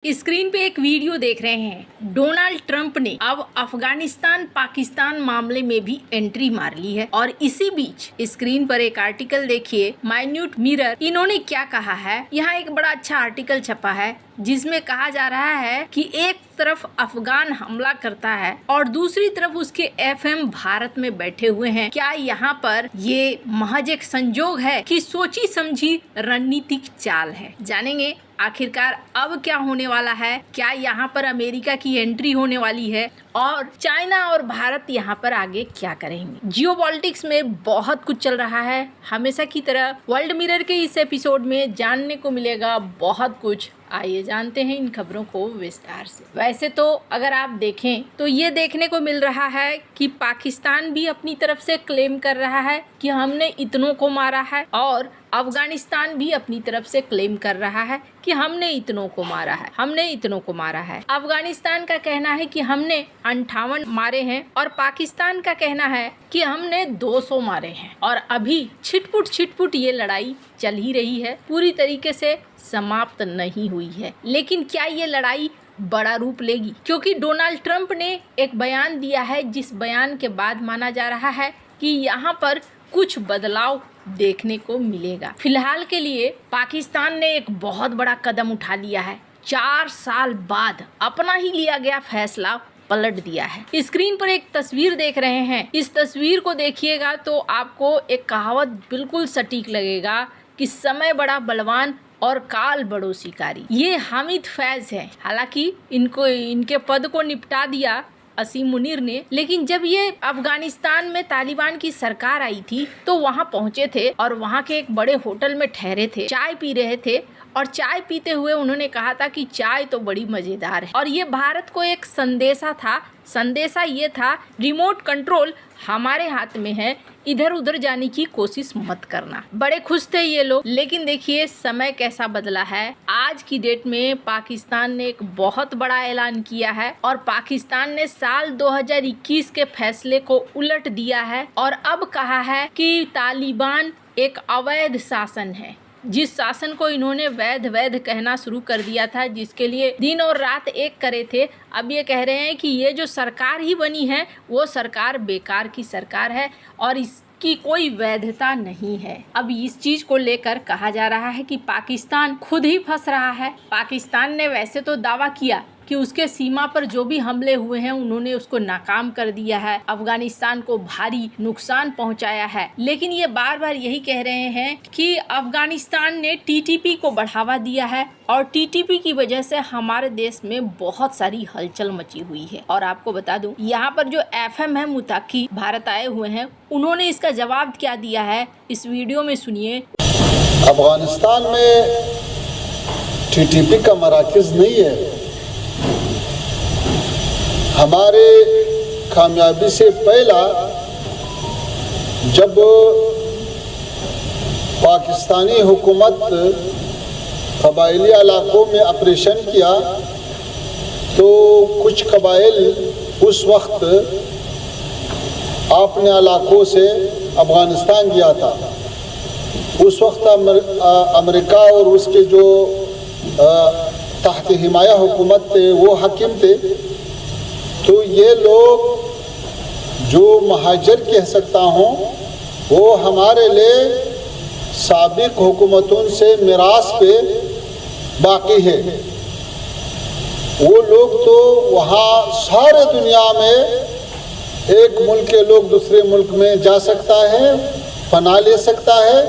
Screen पे एक video देख रहे हैं। डोनाल्ड ट्रंप ने अब अफगानिस्तान पाकिस्तान मामले में भी एंट्री मार ली है और इसी बीच स्क्रीन पर एक आर्टिकल देखिए, माइन्यूट मिरर। इन्होंने क्या कहा है, यहाँ एक बड़ा अच्छा आर्टिकल छपा है जिसमें कहा जा रहा है कि एक तरफ अफगान हमला करता है और दूसरी तरफ उसके एफएम भारत में बैठे हुए हैं। क्या यहाँ पर ये महज एक संजोग है कि सोची समझी रणनीतिक चाल है? जानेंगे आखिरकार अब क्या होने वाला है। क्या यहाँ पर अमेरिका की एंट्री होने वाली है और चाइना और भारत यहाँ पर आगे क्या करेंगे। जियोपॉलिटिक्स में बहुत कुछ चल रहा है। हमेशा की तरह वर्ल्ड मिरर के इस एपिसोड में जानने को मिलेगा बहुत कुछ। आइए जानते हैं इन खबरों को विस्तार से। वैसे तो अगर आप देखें तो ये देखने को मिल रहा है कि पाकिस्तान भी अपनी तरफ से क्लेम कर रहा है कि हमने इतनों को मारा है और अफगानिस्तान भी अपनी तरफ से क्लेम कर रहा है कि हमने इतनों को मारा है, हमने इतनों को मारा है। अफगानिस्तान का कहना है कि हमने 58 मारे हैं और पाकिस्तान का कहना है कि हमने 200 मारे हैं। और अभी छिटपुट ये लड़ाई चल ही रही है, पूरी तरीके से समाप्त नहीं हुई है। लेकिन क्या ये लड़ाई बड़ा रूप लेगी? क्योंकि डोनाल्ड ट्रंप ने एक बयान दिया है जिस बयान के बाद माना जा रहा है कि यहाँ पर कुछ बदलाव देखने को मिलेगा। फिलहाल के लिए पाकिस्तान ने एक बहुत बड़ा कदम उठा लिया है। 4 साल बाद अपना ही लिया गया फैसला पलट दिया है। स्क्रीन पर एक तस्वीर देख रहे हैं। इस तस्वीर को देखिएगा तो आपको एक कहावत बिल्कुल सटीक लगेगा कि समय बड़ा बलवान और काल बड़ो शिकारी। ये हामिद फैज है। हालांकि इनके पद को निपटा दिया असीम मुनीर ने, लेकिन जब ये अफगानिस्तान में तालिबान की सरकार आई थी तो वहाँ पहुँचे थे और वहाँ के एक बड़े होटल में ठहरे थे, चाय पी रहे थे और चाय पीते हुए उन्होंने कहा था कि चाय तो बड़ी मजेदार है। और ये भारत को एक संदेशा ये था, रिमोट कंट्रोल हमारे हाथ में है, इधर उधर जाने की कोशिश मत करना। बड़े खुश थे ये लोग। लेकिन देखिए समय कैसा बदला है। आज की डेट में पाकिस्तान ने एक बहुत बड़ा ऐलान किया है और पाकिस्तान ने साल 2021 के फैसले को उलट दिया है और अब कहा है कि तालिबान एक अवैध शासन है। जिस शासन को इन्होंने वैध कहना शुरू कर दिया था, जिसके लिए दिन और रात एक करे थे, अब ये कह रहे हैं कि ये जो सरकार ही बनी है वो सरकार बेकार की सरकार है और इसकी कोई वैधता नहीं है। अब इस चीज को लेकर कहा जा रहा है कि पाकिस्तान खुद ही फंस रहा है। पाकिस्तान ने वैसे तो दावा किया कि उसके सीमा पर जो भी हमले हुए हैं उन्होंने उसको नाकाम कर दिया है, अफगानिस्तान को भारी नुकसान पहुंचाया है, लेकिन ये बार बार यही कह रहे हैं कि अफगानिस्तान ने टीटीपी को बढ़ावा दिया है और टीटीपी की वजह से हमारे देश में बहुत सारी हलचल मची हुई है। और आपको बता दूं, यहाँ पर जो एफएम है मुताकी भारत आए हुए हैं, उन्होंने इसका जवाब क्या दिया है, इस वीडियो में सुनिए। अफगानिस्तान में टीटीपी का मराकज नहीं है। हमारे कामयाबी से पहला जब पाकिस्तानी हुकूमत कबायली इलाकों में ऑपरेशन किया तो कुछ कबाइल उस वक्त अपने इलाकों से अफगानिस्तान गया था। उस वक्त अमेरिका और उसके जो तहत हिमाया हुकूमत थे वो हाकिम थे। तो ये लोग जो महाजर कह सकता हूँ वो हमारे लिए साबिक हुकूमतों से मिरास पे बाकी है। वो लोग तो वहाँ सारे दुनिया में एक मुल्क के लोग दूसरे मुल्क में जा सकता है, पनाह ले सकता है,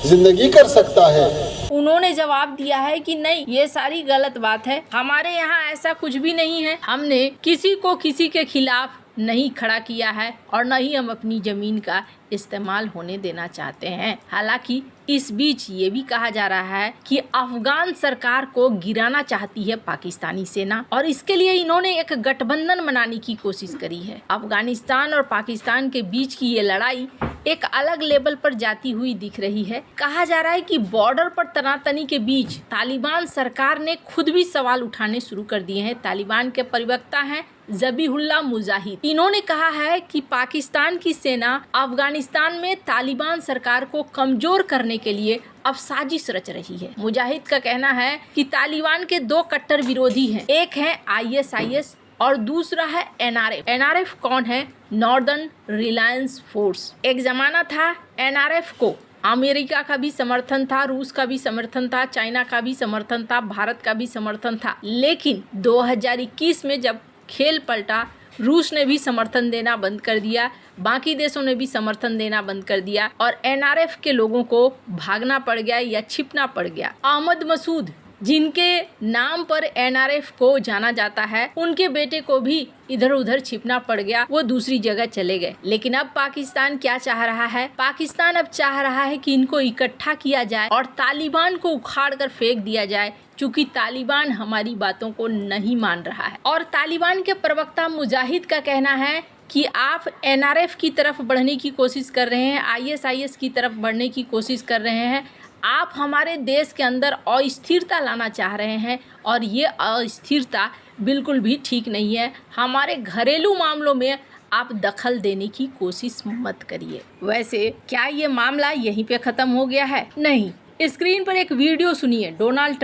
जिंदगी कर सकता है। उन्होंने जवाब दिया है कि नहीं, ये सारी गलत बात है, हमारे यहाँ ऐसा कुछ भी नहीं है, हमने किसी को किसी के खिलाफ नहीं खड़ा किया है और न ही हम अपनी जमीन का इस्तेमाल होने देना चाहते हैं। हालांकि इस बीच ये भी कहा जा रहा है कि अफगान सरकार को गिराना चाहती है पाकिस्तानी सेना और इसके लिए इन्होंने एक गठबंधन बनाने की कोशिश करी है। अफगानिस्तान और पाकिस्तान के बीच की ये लड़ाई एक अलग लेवल पर जाती हुई दिख रही है। कहा जा रहा है कि बॉर्डर पर तनातनी के बीच तालिबान सरकार ने खुद भी सवाल उठाने शुरू कर दिए हैं। तालिबान के प्रवक्ता हैं ज़बीहुल्लाह मुजाहिद। इन्होंने कहा है कि पाकिस्तान की सेना अफगानिस्तान में तालिबान सरकार को कमजोर करने के लिए अब साजिश रच रही है। मुजाहिद का कहना है कि तालिबान के दो कट्टर विरोधी हैं, एक है ISIS और दूसरा है NRF। NRF कौन है? Northern Reliance force. एक जमाना था NRF को अमेरिका का भी समर्थन था, रूस का भी समर्थन था, चाइना का भी समर्थन था, भारत का भी समर्थन था। लेकिन 2021 में जब खेल पलटा, रूस ने भी समर्थन देना बंद कर दिया, बाकी देशों ने भी समर्थन देना बंद कर दिया और NRF के लोगों को भागना पड़ गया या छिपना पड़ गया। अहमद मसूद, जिनके नाम पर NRF को जाना जाता है, उनके बेटे को भी इधर उधर छिपना पड़ गया, वो दूसरी जगह चले गए। लेकिन अब पाकिस्तान क्या चाह रहा है? पाकिस्तान अब चाह रहा है कि इनको इकट्ठा किया जाए और तालिबान को उखाड़ कर फेंक दिया जाए, क्योंकि तालिबान हमारी बातों को नहीं मान रहा है। और तालिबान के प्रवक्ता मुजाहिद का कहना है कि आप NRF की तरफ बढ़ने की कोशिश कर रहे हैं, ISIS की तरफ बढ़ने की कोशिश कर रहे हैं, आप हमारे देश के अंदर अस्थिरता लाना चाह रहे हैं और ये अस्थिरता बिल्कुल भी ठीक नहीं है। हमारे घरेलू मामलों में आप दखल देने की कोशिश मत करिए। वैसे क्या ये मामला यहीं पे ख़त्म हो गया है? नहीं। स्क्रीन पर एक वीडियो सुनिए डोनाल्ड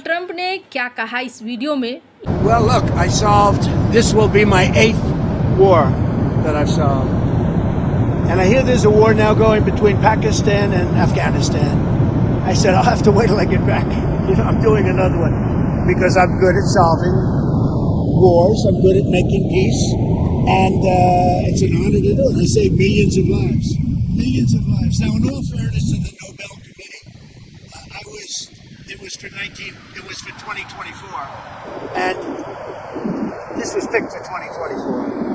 ट्रंप ने क्या कहा इस वीडियो में। Well, look, I solved. This will be my 8th war that I've solved. And I hear there's a war now going between Pakistan and Afghanistan. I said, I'll have to wait till I get back. I'm doing another one because I'm good at solving wars. I'm good at making peace. And it's an honor to do it. I saved millions of lives. Millions of lives. Now, in all fairness to the Nobel Committee, it was for 2024. And this was picked for 2024.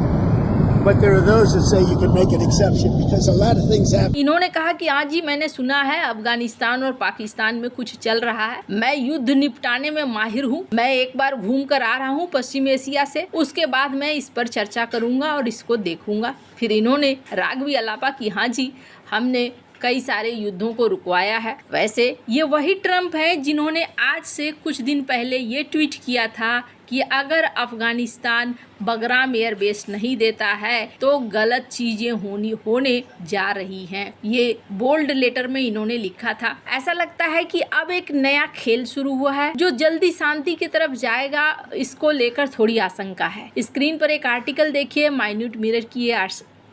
But there are those that say you can make an exception because a lot of things happen. इन्होंने कहा कि आज ही मैंने सुना है अफगानिस्तान और पाकिस्तान में कुछ चल रहा है, मैं युद्ध निपटाने में माहिर हूँ, मैं एक बार घूम कर आ रहा हूँ पश्चिम एशिया से, उसके बाद मैं इस पर चर्चा करूंगा और इसको देखूंगा। फिर इन्होंने राग भी अलापा कि हाँ जी, हमने कई सारे युद्धों को रुकवाया है। वैसे ये वही ट्रंप हैं जिन्होंने आज से कुछ दिन पहले ये ट्वीट किया था कि अगर अफगानिस्तान बगराम एयरबेस नहीं देता है तो गलत चीजें होने जा रही हैं। ये बोल्ड लेटर में इन्होंने लिखा था। ऐसा लगता है कि अब एक नया खेल शुरू हुआ है जो जल्दी शांति की तरफ जाएगा, इसको लेकर थोड़ी आशंका है। स्क्रीन पर एक आर्टिकल देखिए, माइन्यूट मिरर की ये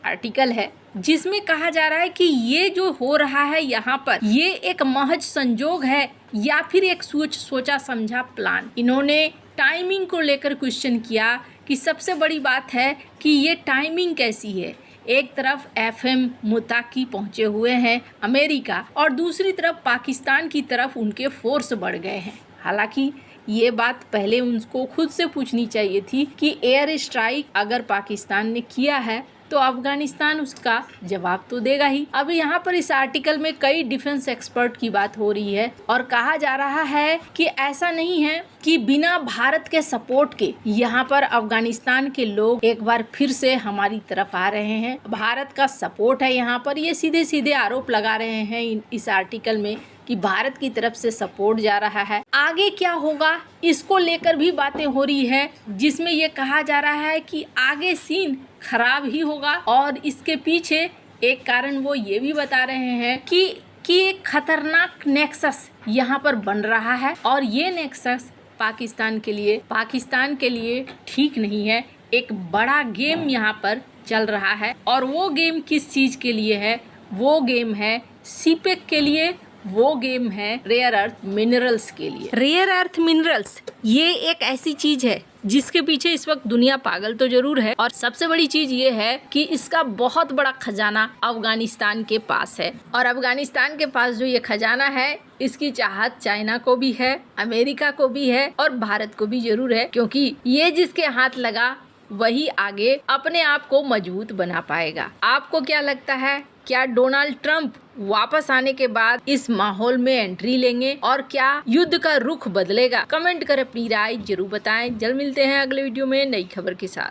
आर्टिकल है जिसमें कहा जा रहा है कि ये जो हो रहा है यहाँ पर, ये एक महज संजोग है या फिर एक सोचा समझा प्लान। इन्होंने टाइमिंग को लेकर क्वेश्चन किया कि सबसे बड़ी बात है कि ये टाइमिंग कैसी है। एक तरफ FM मुताकी पहुंचे हुए हैं अमेरिका और दूसरी तरफ पाकिस्तान की तरफ उनके फोर्स बढ़ गए हैं। हालांकि ये बात पहले उनको खुद से पूछनी चाहिए थी कि एयर स्ट्राइक अगर पाकिस्तान ने किया है तो अफगानिस्तान उसका जवाब तो देगा ही। अब यहाँ पर इस आर्टिकल में कई डिफेंस एक्सपर्ट की बात हो रही है और कहा जा रहा है कि ऐसा नहीं है कि बिना भारत के सपोर्ट के यहाँ पर अफगानिस्तान के लोग एक बार फिर से हमारी तरफ आ रहे हैं। भारत का सपोर्ट है यहाँ पर, ये सीधे सीधे आरोप लगा रहे हैं इस आर्टिकल में कि भारत की तरफ से सपोर्ट जा रहा है। आगे क्या होगा इसको लेकर भी बातें हो रही है, जिसमें ये कहा जा रहा है कि आगे सीन खराब ही होगा और इसके पीछे एक कारण वो ये भी बता रहे हैं कि एक खतरनाक नेक्सस यहाँ पर बन रहा है और ये नेक्सस पाकिस्तान के लिए ठीक नहीं है। एक बड़ा गेम यहाँ पर चल रहा है और वो गेम किस चीज के लिए है? वो गेम है सीपेक के लिए, वो गेम है रेयर अर्थ मिनरल्स के लिए। रेयर अर्थ मिनरल्स ये एक ऐसी चीज है जिसके पीछे इस वक्त दुनिया पागल तो जरूर है और सबसे बड़ी चीज ये है कि इसका बहुत बड़ा खजाना अफगानिस्तान के पास है और अफगानिस्तान के पास जो ये खजाना है इसकी चाहत चाइना को भी है, अमेरिका को भी है और भारत को भी जरूर है, क्योंकि ये जिसके हाथ लगा वही आगे अपने आप को मजबूत बना पाएगा। आपको क्या लगता है, क्या डोनाल्ड ट्रंप वापस आने के बाद इस माहौल में एंट्री लेंगे और क्या युद्ध का रुख बदलेगा? कमेंट कर अपनी राय जरूर बताएं। जल्द मिलते हैं अगले वीडियो में नई खबर के साथ।